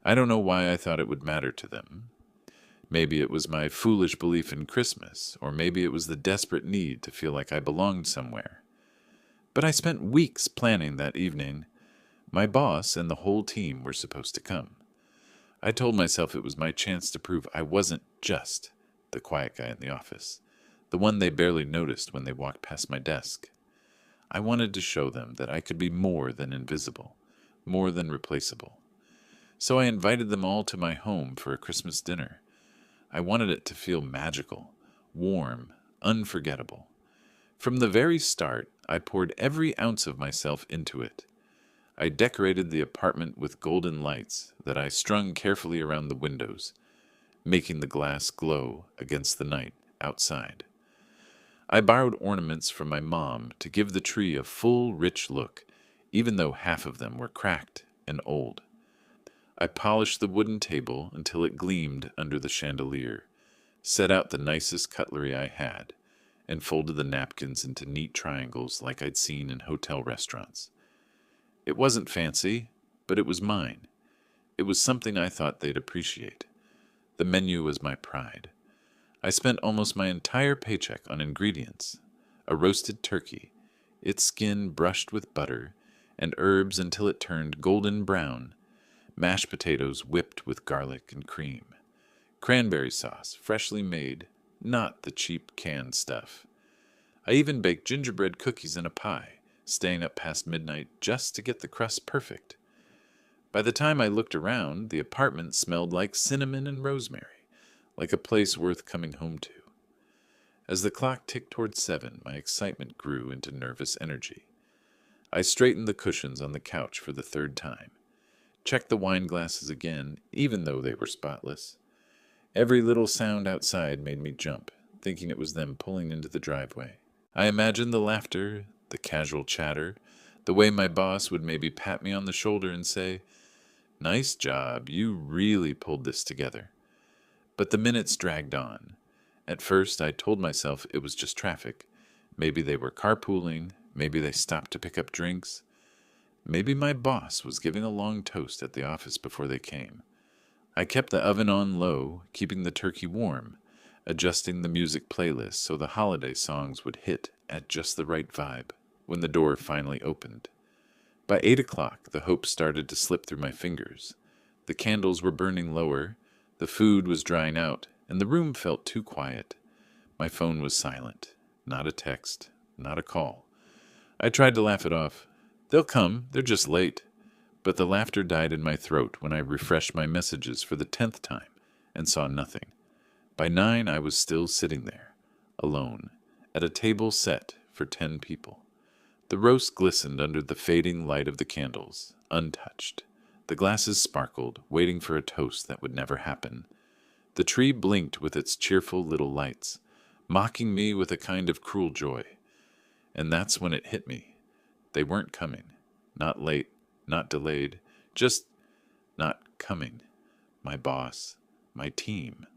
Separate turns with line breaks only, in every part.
I don't know why I thought it would matter to them. Maybe it was my foolish belief in Christmas, or maybe it was the desperate need to feel like I belonged somewhere. But I spent weeks planning that evening. My boss and the whole team were supposed to come. I told myself it was my chance to prove I wasn't just the quiet guy in the office, the one they barely noticed when they walked past my desk. I wanted to show them that I could be more than invisible, more than replaceable. So I invited them all to my home for a Christmas dinner. I wanted it to feel magical, warm, unforgettable. From the very start, I poured every ounce of myself into it. I decorated the apartment with golden lights that I strung carefully around the windows, making the glass glow against the night outside. I borrowed ornaments from my mom to give the tree a full, rich look, even though half of them were cracked and old. I polished the wooden table until it gleamed under the chandelier, set out the nicest cutlery I had, and folded the napkins into neat triangles like I'd seen in hotel restaurants. It wasn't fancy, but it was mine. It was something I thought they'd appreciate. The menu was my pride. I spent almost my entire paycheck on ingredients: a roasted turkey, its skin brushed with butter, and herbs until it turned golden brown, mashed potatoes whipped with garlic and cream, cranberry sauce, freshly made, not the cheap canned stuff. I even baked gingerbread cookies in a pie, staying up past midnight just to get the crust perfect. By the time I looked around, the apartment smelled like cinnamon and rosemary, like a place worth coming home to. As the clock ticked toward 7, my excitement grew into nervous energy. I straightened the cushions on the couch for the third time, checked the wine glasses again, even though they were spotless. Every little sound outside made me jump, thinking it was them pulling into the driveway. I imagined the laughter, the casual chatter, the way my boss would maybe pat me on the shoulder and say, "Nice job, you really pulled this together." But the minutes dragged on. At first, I told myself it was just traffic. Maybe they were carpooling, maybe they stopped to pick up drinks. Maybe my boss was giving a long toast at the office before they came. I kept the oven on low, keeping the turkey warm, adjusting the music playlist so the holiday songs would hit at just the right vibe when the door finally opened. By 8 o'clock, the hope started to slip through my fingers. The candles were burning lower, the food was drying out, and the room felt too quiet. My phone was silent. Not a text, not a call. I tried to laugh it off. "They'll come, they're just late." But the laughter died in my throat when I refreshed my messages for the 10th time and saw nothing. By 9, I was still sitting there, alone, at a table set for 10 people. The roast glistened under the fading light of the candles, untouched. The glasses sparkled, waiting for a toast that would never happen. The tree blinked with its cheerful little lights, mocking me with a kind of cruel joy. And that's when it hit me. They weren't coming. Not late, not delayed, just not coming. My boss, my team,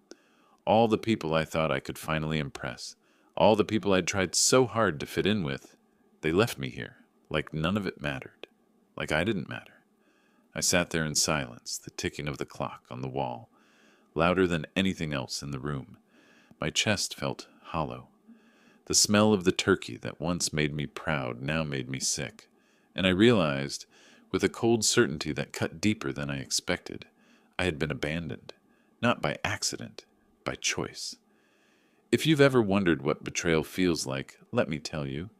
all the people I thought I could finally impress, all the people I'd tried so hard to fit in with, they left me here, like none of it mattered, like I didn't matter. I sat there in silence, the ticking of the clock on the wall, louder than anything else in the room. My chest felt hollow. The smell of the turkey that once made me proud now made me sick, and I realized, with a cold certainty that cut deeper than I expected, I had been abandoned, not by accident, by choice. If you've ever wondered what betrayal feels like, let me tell you,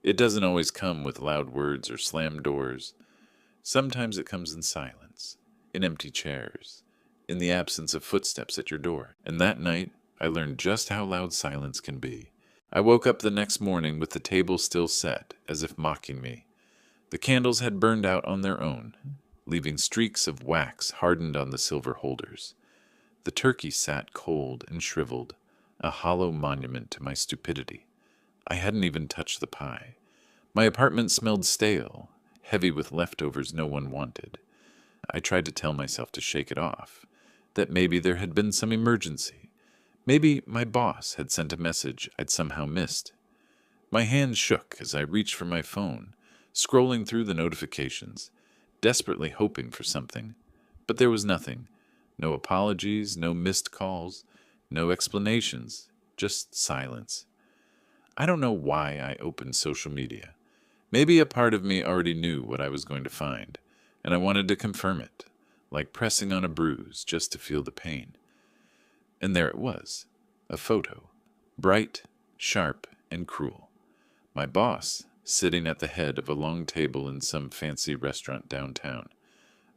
it doesn't always come with loud words or slammed doors. Sometimes it comes in silence, in empty chairs, in the absence of footsteps at your door. And that night, I learned just how loud silence can be. I woke up the next morning with the table still set, as if mocking me. The candles had burned out on their own, leaving streaks of wax hardened on the silver holders. The turkey sat cold and shriveled, a hollow monument to my stupidity. I hadn't even touched the pie. My apartment smelled stale, heavy with leftovers no one wanted. I tried to tell myself to shake it off, that maybe there had been some emergency. Maybe my boss had sent a message I'd somehow missed. My hand shook as I reached for my phone, scrolling through the notifications, desperately hoping for something. But there was nothing. No apologies, no missed calls, no explanations, just silence. I don't know why I opened social media. Maybe a part of me already knew what I was going to find, and I wanted to confirm it, like pressing on a bruise just to feel the pain. And there it was, a photo, bright, sharp, and cruel. My boss, sitting at the head of a long table in some fancy restaurant downtown.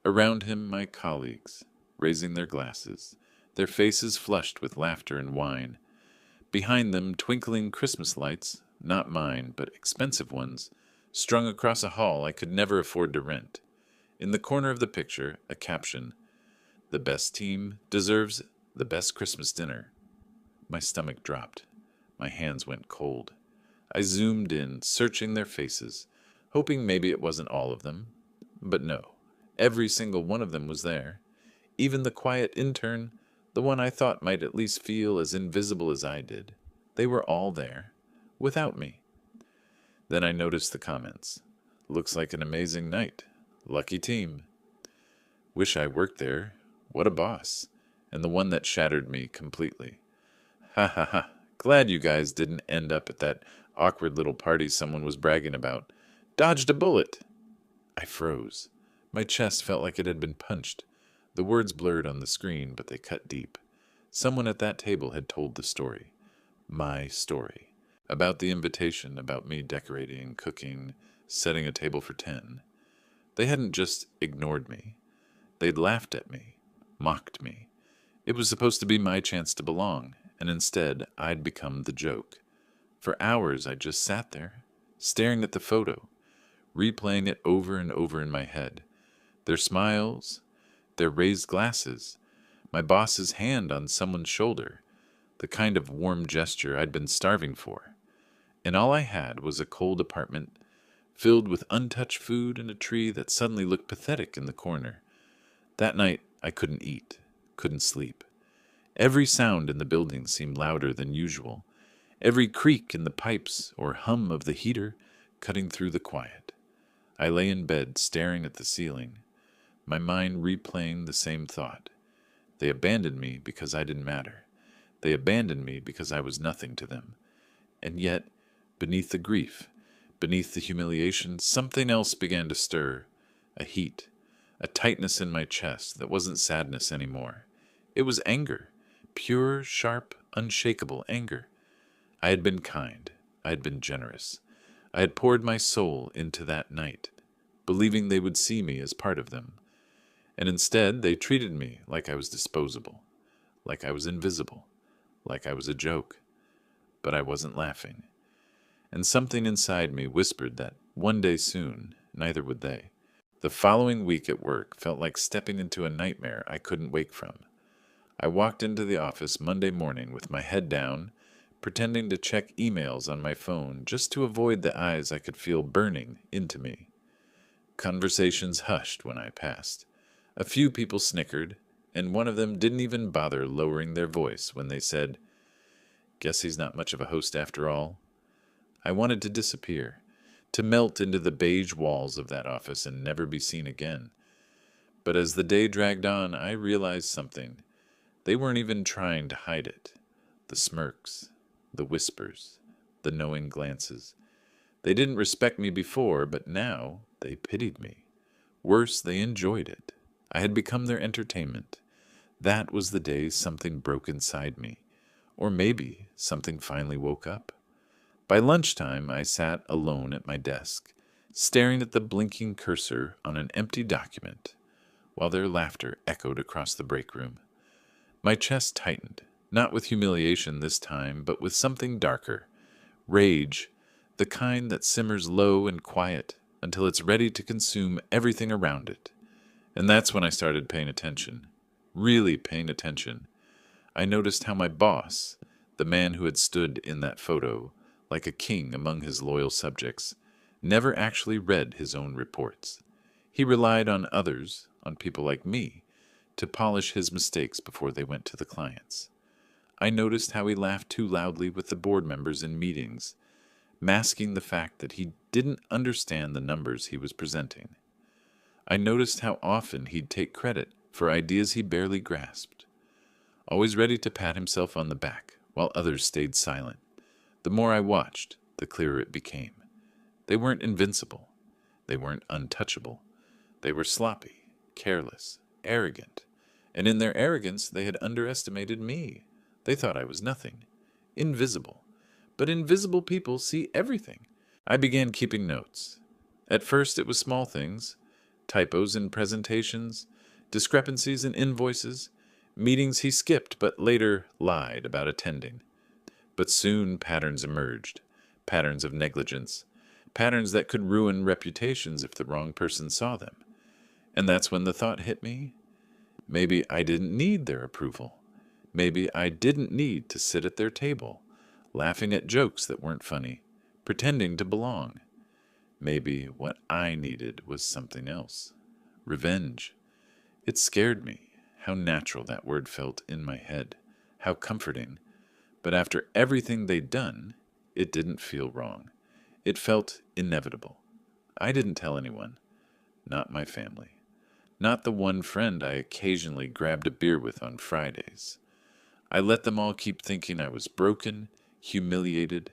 Around him, my colleagues, raising their glasses, their faces flushed with laughter and wine. Behind them, twinkling Christmas lights, not mine, but expensive ones, strung across a hall I could never afford to rent. In the corner of the picture, a caption, "The best team deserves the best Christmas dinner." My stomach dropped. My hands went cold. I zoomed in, searching their faces, hoping maybe it wasn't all of them. But no, every single one of them was there. Even the quiet intern, the one I thought might at least feel as invisible as I did. They were all there, without me. Then I noticed the comments. "Looks like an amazing night. Lucky team. Wish I worked there. What a boss." And the one that shattered me completely. "Ha ha ha. Glad you guys didn't end up at that awkward little party someone was bragging about. Dodged a bullet." I froze. My chest felt like it had been punched. The words blurred on the screen, but they cut deep. Someone at that table had told the story. My story. About the invitation, about me decorating, cooking, setting a table for 10. They hadn't just ignored me. They'd laughed at me, mocked me. It was supposed to be my chance to belong, and instead I'd become the joke. For hours I just sat there, staring at the photo, replaying it over and over in my head. Their smiles, their raised glasses, my boss's hand on someone's shoulder, the kind of warm gesture I'd been starving for. And all I had was a cold apartment filled with untouched food and a tree that suddenly looked pathetic in the corner. That night I couldn't eat, couldn't sleep. Every sound in the building seemed louder than usual. Every creak in the pipes or hum of the heater cutting through the quiet. I lay in bed staring at the ceiling, my mind replaying the same thought. They abandoned me because I didn't matter. They abandoned me because I was nothing to them. And yet, beneath the grief, beneath the humiliation, something else began to stir. A heat, a tightness in my chest that wasn't sadness anymore. It was anger, pure, sharp, unshakable anger. I had been kind. I had been generous. I had poured my soul into that night, believing they would see me as part of them. And instead, they treated me like I was disposable, like I was invisible, like I was a joke. But I wasn't laughing. And something inside me whispered that one day soon, neither would they. The following week at work felt like stepping into a nightmare I couldn't wake from. I walked into the office Monday morning with my head down, pretending to check emails on my phone just to avoid the eyes I could feel burning into me. Conversations hushed when I passed. A few people snickered, and one of them didn't even bother lowering their voice when they said, "Guess he's not much of a host after all." I wanted to disappear, to melt into the beige walls of that office and never be seen again. But as the day dragged on, I realized something. They weren't even trying to hide it. The smirks, the whispers, the knowing glances. They didn't respect me before, but now they pitied me. Worse, they enjoyed it. I had become their entertainment. That was the day something broke inside me. Or maybe something finally woke up. By lunchtime, I sat alone at my desk, staring at the blinking cursor on an empty document, while their laughter echoed across the break room. My chest tightened, not with humiliation this time, but with something darker. Rage, the kind that simmers low and quiet until it's ready to consume everything around it. And that's when I started paying attention. Really paying attention. I noticed how my boss, the man who had stood in that photo, like a king among his loyal subjects, never actually read his own reports. He relied on others, on people like me, to polish his mistakes before they went to the clients. I noticed how he laughed too loudly with the board members in meetings, masking the fact that he didn't understand the numbers he was presenting. I noticed how often he'd take credit for ideas he barely grasped, always ready to pat himself on the back while others stayed silent. The more I watched, the clearer it became. They weren't invincible. They weren't untouchable. They were sloppy, careless, arrogant, and in their arrogance they had underestimated me. They thought I was nothing, invisible. But invisible people see everything. I began keeping notes. At first it was small things, typos in presentations, discrepancies in invoices, meetings he skipped but later lied about attending. But soon patterns emerged, patterns of negligence, patterns that could ruin reputations if the wrong person saw them. And that's when the thought hit me. Maybe I didn't need their approval. Maybe I didn't need to sit at their table, laughing at jokes that weren't funny, pretending to belong. Maybe what I needed was something else. Revenge. It scared me, how natural that word felt in my head, how comforting. But after everything they'd done, it didn't feel wrong. It felt inevitable. I didn't tell anyone. Not my family. Not the one friend I occasionally grabbed a beer with on Fridays. I let them all keep thinking I was broken, humiliated,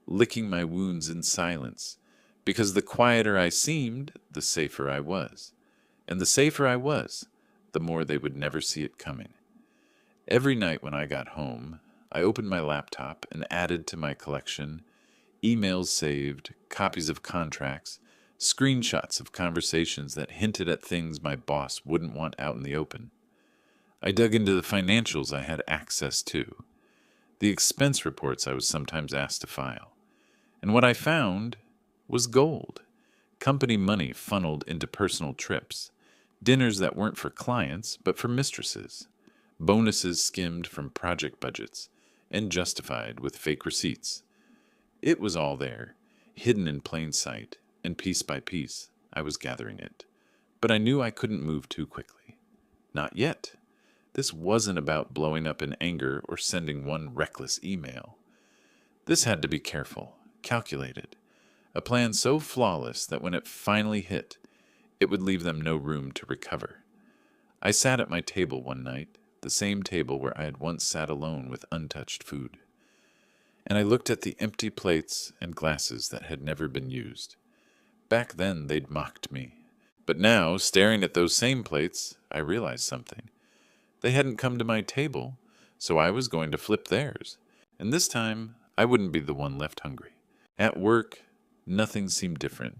licking my wounds in silence, because the quieter I seemed, the safer I was. And the safer I was, the more they would never see it coming. Every night when I got home, I opened my laptop and added to my collection emails saved, copies of contracts, screenshots of conversations that hinted at things my boss wouldn't want out in the open. I dug into the financials I had access to, the expense reports I was sometimes asked to file. And what I found was gold. Company money funneled into personal trips, dinners that weren't for clients but for mistresses, bonuses skimmed from project budgets and justified with fake receipts. It was all there, hidden in plain sight, and piece by piece I was gathering it. But I knew I couldn't move too quickly. Not yet. This wasn't about blowing up in anger or sending one reckless email. This had to be careful, calculated, a plan so flawless that when it finally hit, it would leave them no room to recover. I sat at my table one night, the same table where I had once sat alone with untouched food, and I looked at the empty plates and glasses that had never been used. Back then they'd mocked me, but now, staring at those same plates, I realized something. They hadn't come to my table, so I was going to flip theirs, and this time I wouldn't be the one left hungry. At work, nothing seemed different.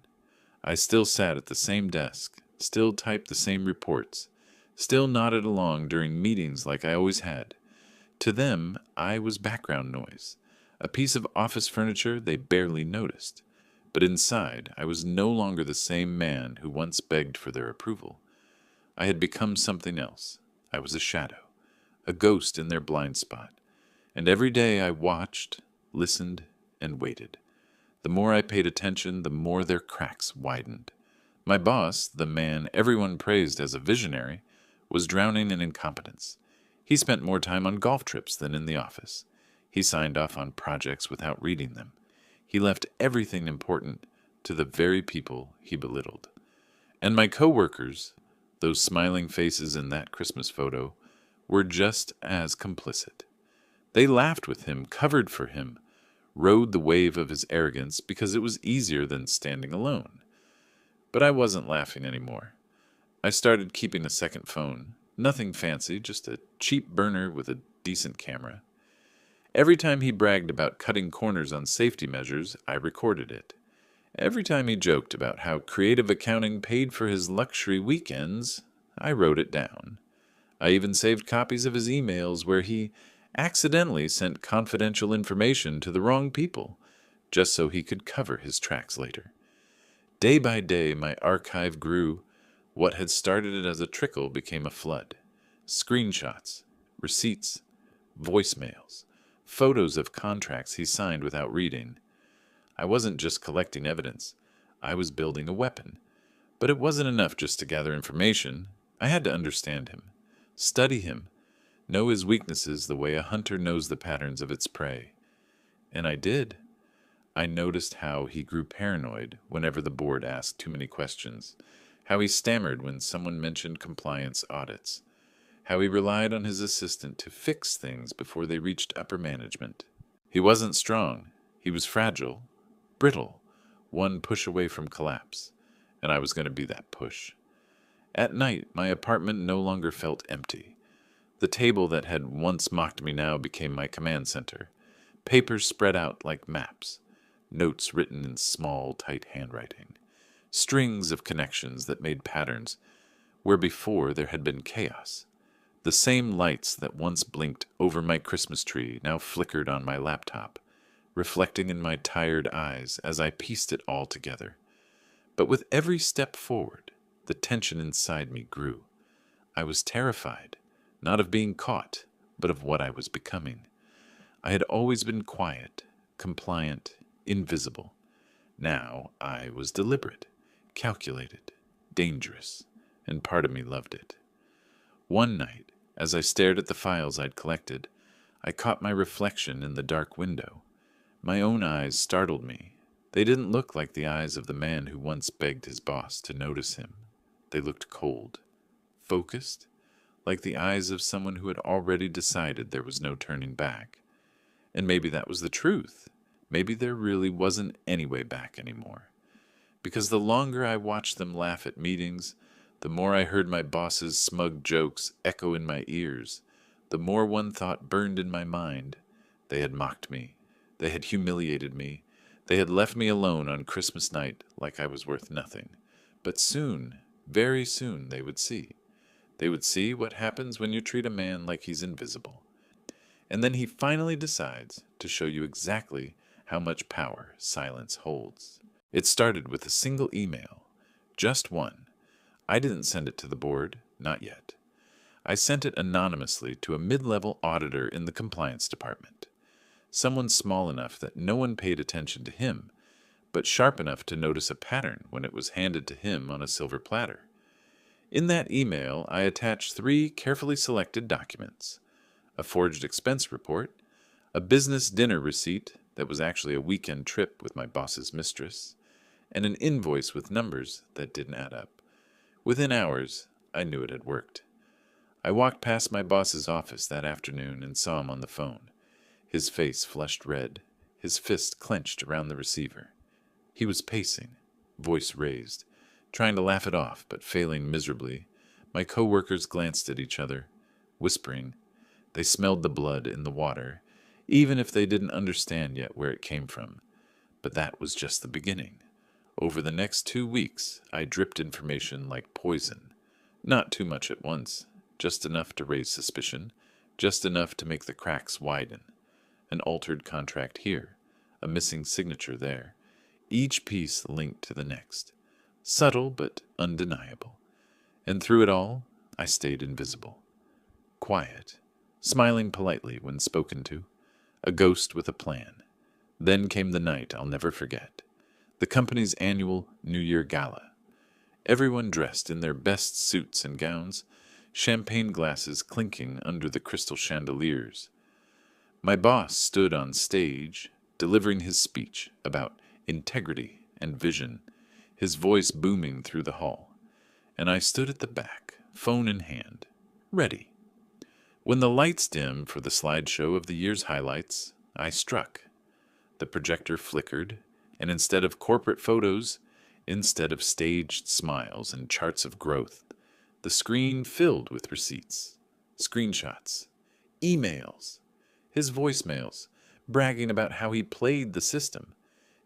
I still sat at the same desk, still typed the same reports, still nodded along during meetings like I always had. To them, I was background noise, a piece of office furniture they barely noticed. But inside, I was no longer the same man who once begged for their approval. I had become something else. I was a shadow, a ghost in their blind spot. And every day I watched, listened, and waited. The more I paid attention, the more their cracks widened. My boss, the man everyone praised as a visionary, was drowning in incompetence. He spent more time on golf trips than in the office. He signed off on projects without reading them. He left everything important to the very people he belittled. And my coworkers, those smiling faces in that Christmas photo, were just as complicit. They laughed with him, covered for him, rode the wave of his arrogance because it was easier than standing alone. But I wasn't laughing anymore. I started keeping a second phone. Nothing fancy, just a cheap burner with a decent camera. Every time he bragged about cutting corners on safety measures, I recorded it. Every time he joked about how creative accounting paid for his luxury weekends, I wrote it down. I even saved copies of his emails where he accidentally sent confidential information to the wrong people, just so he could cover his tracks later. Day by day, my archive grew. What had started as a trickle became a flood. Screenshots, receipts, voicemails, photos of contracts he signed without reading. I wasn't just collecting evidence. I was building a weapon. But it wasn't enough just to gather information. I had to understand him, study him, know his weaknesses the way a hunter knows the patterns of its prey. And I did. I noticed how he grew paranoid whenever the board asked too many questions, how he stammered when someone mentioned compliance audits, how he relied on his assistant to fix things before they reached upper management. He wasn't strong. He was fragile, brittle, one push away from collapse, and I was going to be that push. At night, my apartment no longer felt empty. The table that had once mocked me now became my command center. Papers spread out like maps, notes written in small, tight handwriting, strings of connections that made patterns where before there had been chaos. The same lights that once blinked over my Christmas tree now flickered on my laptop, reflecting in my tired eyes as I pieced it all together. But with every step forward, the tension inside me grew. I was terrified, not of being caught, but of what I was becoming. I had always been quiet, compliant, invisible. Now I was deliberate, calculated, dangerous, and part of me loved it. One night, as I stared at the files I'd collected, I caught my reflection in the dark window. My own eyes startled me. They didn't look like the eyes of the man who once begged his boss to notice him. They looked cold, focused, like the eyes of someone who had already decided there was no turning back. And maybe that was the truth. Maybe there really wasn't any way back anymore. Because the longer I watched them laugh at meetings, the more I heard my boss's smug jokes echo in my ears, the more one thought burned in my mind. They had mocked me. They had humiliated me. They had left me alone on Christmas night like I was worth nothing. But soon, very soon, they would see. They would see what happens when you treat a man like he's invisible. And then he finally decides to show you exactly how much power silence holds. It started with a single email. Just one. I didn't send it to the board, not yet. I sent it anonymously to a mid-level auditor in the compliance department. Someone small enough that no one paid attention to him, but sharp enough to notice a pattern when it was handed to him on a silver platter. In that email, I attached 3 carefully selected documents: a forged expense report, a business dinner receipt that was actually a weekend trip with my boss's mistress, and an invoice with numbers that didn't add up. Within hours, I knew it had worked. I walked past my boss's office that afternoon and saw him on the phone. His face flushed red, his fist clenched around the receiver. He was pacing, voice raised, trying to laugh it off, but failing miserably. My coworkers glanced at each other, whispering. They smelled the blood in the water, even if they didn't understand yet where it came from. But that was just the beginning. Over the next 2 weeks, I dripped information like poison. Not too much at once, just enough to raise suspicion, just enough to make the cracks widen. An altered contract here, a missing signature there, each piece linked to the next. Subtle but undeniable. And through it all, I stayed invisible. Quiet, smiling politely when spoken to, a ghost with a plan. Then came the night I'll never forget. The company's annual New Year Gala. Everyone dressed in their best suits and gowns, champagne glasses clinking under the crystal chandeliers. My boss stood on stage, delivering his speech about integrity and vision, his voice booming through the hall. And I stood at the back, phone in hand, ready. When the lights dimmed for the slideshow of the year's highlights, I struck. The projector flickered, and instead of corporate photos, instead of staged smiles and charts of growth, the screen filled with receipts, screenshots, emails, his voicemails, bragging about how he played the system,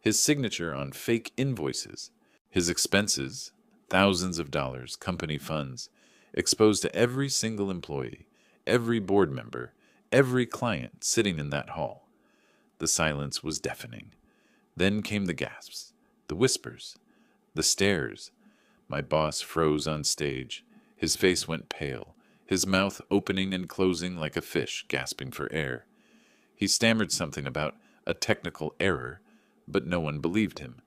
his signature on fake invoices, his expenses, thousands of dollars, company funds, exposed to every single employee, every board member, every client sitting in that hall. The silence was deafening. Then came the gasps, the whispers, the stares. My boss froze on stage. His face went pale, his mouth opening and closing like a fish gasping for air. He stammered something about a technical error, but no one believed him,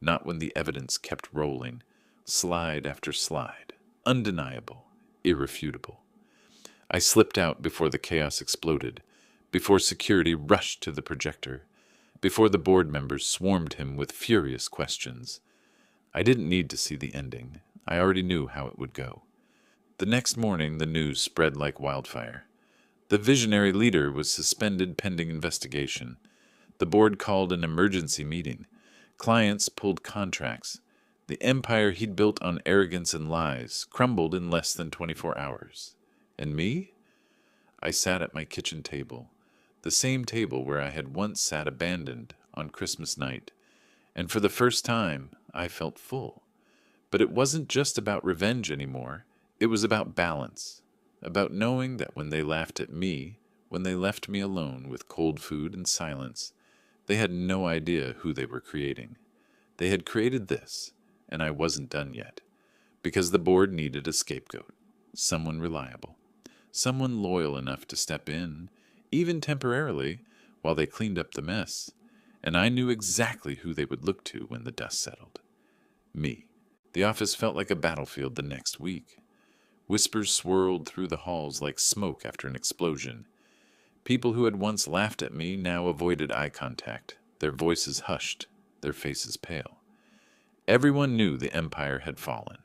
not when the evidence kept rolling, slide after slide, undeniable, irrefutable. I slipped out before the chaos exploded, before security rushed to the projector, before the board members swarmed him with furious questions. I didn't need to see the ending. I already knew how it would go. The next morning, the news spread like wildfire. The visionary leader was suspended pending investigation. The board called an emergency meeting. Clients pulled contracts. The empire he'd built on arrogance and lies crumbled in less than 24 hours. And me? I sat at my kitchen table, the same table where I had once sat abandoned on Christmas night, and for the first time I felt full. But it wasn't just about revenge anymore. It was about balance, about knowing that when they laughed at me, when they left me alone with cold food and silence, they had no idea who they were creating. They had created this, and I wasn't done yet, because the board needed a scapegoat, someone reliable, someone loyal enough to step in, even temporarily, while they cleaned up the mess, and I knew exactly who they would look to when the dust settled. Me. The office felt like a battlefield the next week. Whispers swirled through the halls like smoke after an explosion. People who had once laughed at me now avoided eye contact, their voices hushed, their faces pale. Everyone knew the empire had fallen.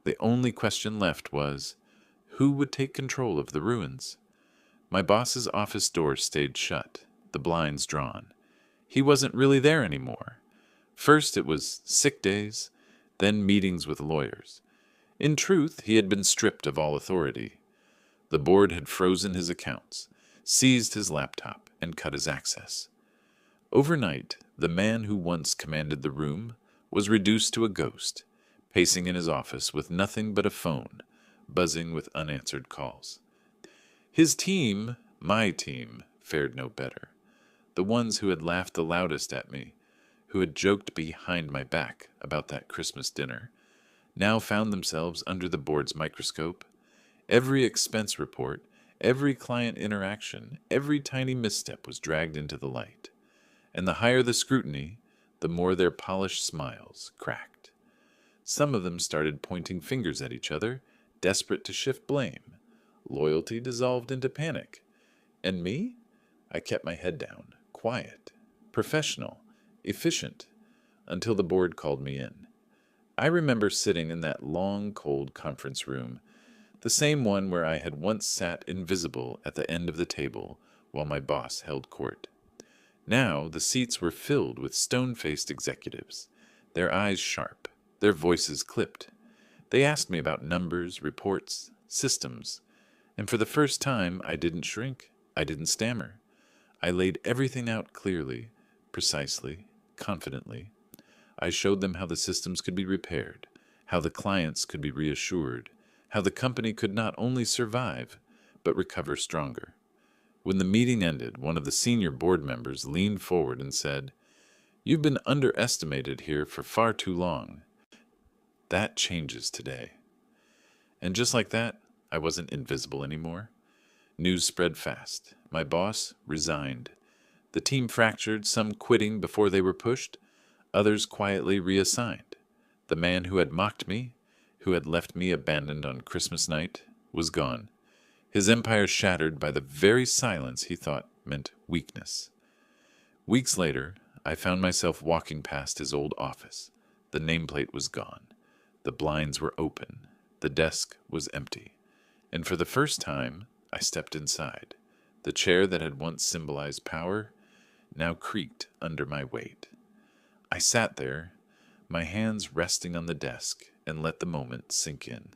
The only question left was, who would take control of the ruins? My boss's office door stayed shut, the blinds drawn. He wasn't really there anymore. First it was sick days, then meetings with lawyers. In truth, he had been stripped of all authority. The board had frozen his accounts, seized his laptop, and cut his access. Overnight, the man who once commanded the room was reduced to a ghost, pacing in his office with nothing but a phone, buzzing with unanswered calls. His team, my team, fared no better. The ones who had laughed the loudest at me, who had joked behind my back about that Christmas dinner, now found themselves under the board's microscope. Every expense report, every client interaction, every tiny misstep was dragged into the light. And the higher the scrutiny, the more their polished smiles cracked. Some of them started pointing fingers at each other, desperate to shift blame. Loyalty dissolved into panic. And me? I kept my head down, quiet, professional, efficient, until the board called me in. I remember sitting in that long, cold conference room, the same one where I had once sat invisible at the end of the table while my boss held court. Now the seats were filled with stone-faced executives, their eyes sharp, their voices clipped. They asked me about numbers, reports, systems, and for the first time I didn't shrink, I didn't stammer. I laid everything out clearly, precisely, confidently. I showed them how the systems could be repaired, how the clients could be reassured, how the company could not only survive, but recover stronger. When the meeting ended, one of the senior board members leaned forward and said, "You've been underestimated here for far too long. That changes today." And just like that, I wasn't invisible anymore. News spread fast. My boss resigned. The team fractured, some quitting before they were pushed, others quietly reassigned. The man who had mocked me, who had left me abandoned on Christmas night, was gone. His empire shattered by the very silence he thought meant weakness. Weeks later, I found myself walking past his old office. The nameplate was gone. The blinds were open. The desk was empty. And for the first time, I stepped inside. The chair that had once symbolized power now creaked under my weight. I sat there, my hands resting on the desk, and let the moment sink in.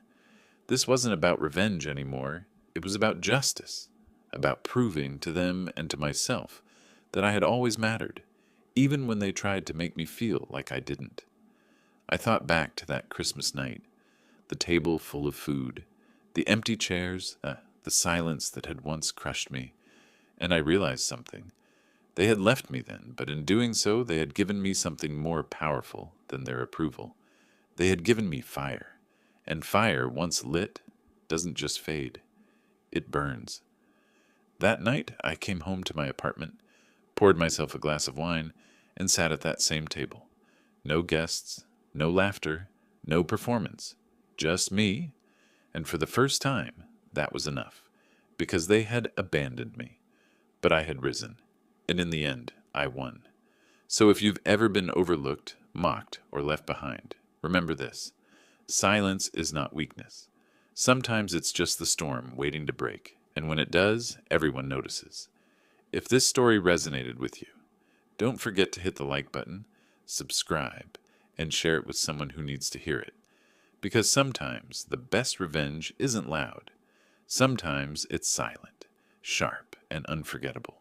This wasn't about revenge anymore. It was about justice, about proving to them and to myself that I had always mattered, even when they tried to make me feel like I didn't. I thought back to that Christmas night, the table full of food, the empty chairs, the silence that had once crushed me, and I realized something. They had left me then, but in doing so they had given me something more powerful than their approval. They had given me fire, and fire, once lit, doesn't just fade. It burns. That night, I came home to my apartment, poured myself a glass of wine, and sat at that same table. No guests, no laughter, no performance. Just me, and for the first time, that was enough, because they had abandoned me. But I had risen, and in the end, I won. So if you've ever been overlooked, mocked, or left behind, remember this. Silence is not weakness. Sometimes it's just the storm waiting to break, and when it does, everyone notices. If this story resonated with you, don't forget to hit the like button, subscribe, and share it with someone who needs to hear it. Because sometimes the best revenge isn't loud. Sometimes it's silent, sharp, and unforgettable.